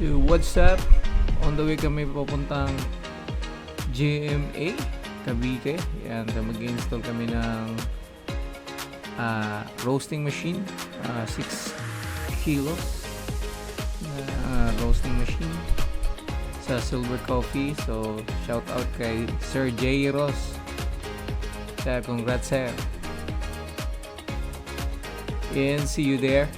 So what's up? On the way kami papuntang GMA, Cavite. Yan, mag-install kami ng roasting machine, 6 kilos na roasting machine sa Silver Coffee. So shout out kay Sir JAYROSS. Congrats sir. And see you there.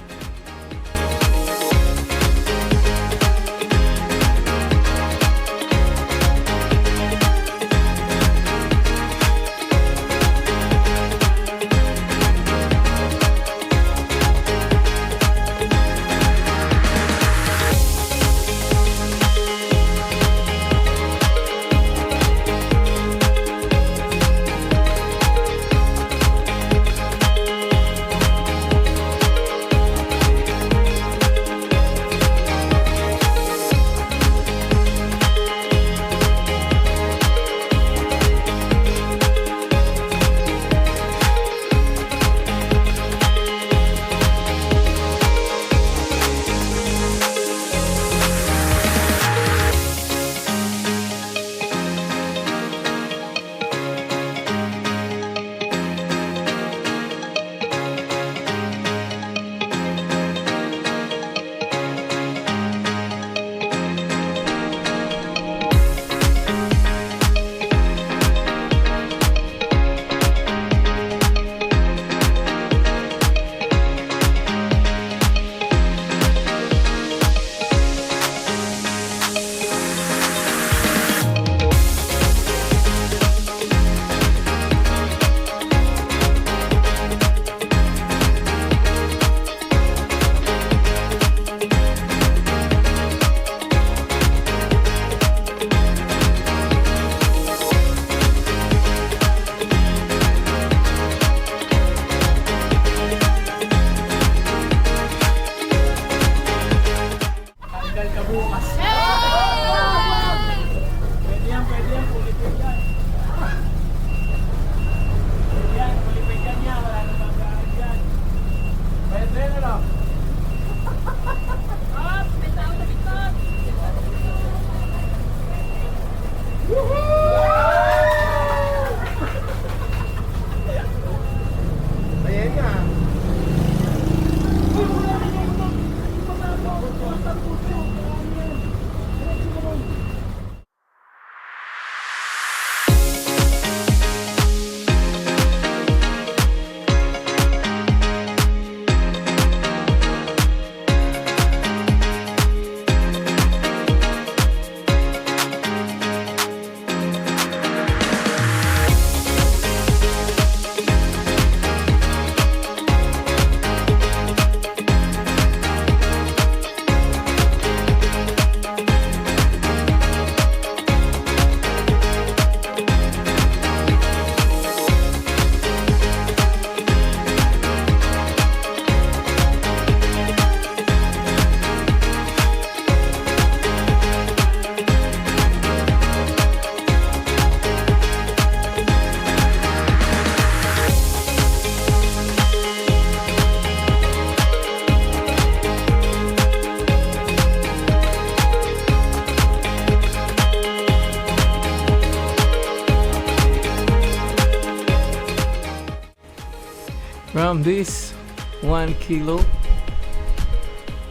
From this 1 kilo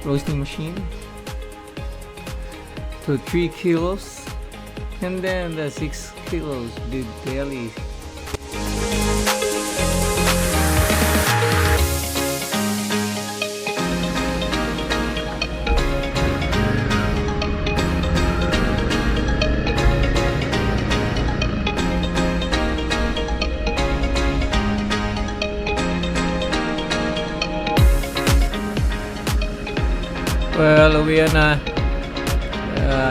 roasting machine to 3 kilos, and then the 6 kilos Bideli. Well, uwi na.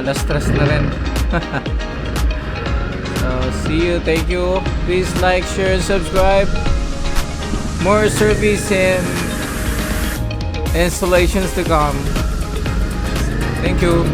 Alas 3 na rin. So, see you. Thank you. Please like, share, and subscribe. More service and installations to come. Thank you.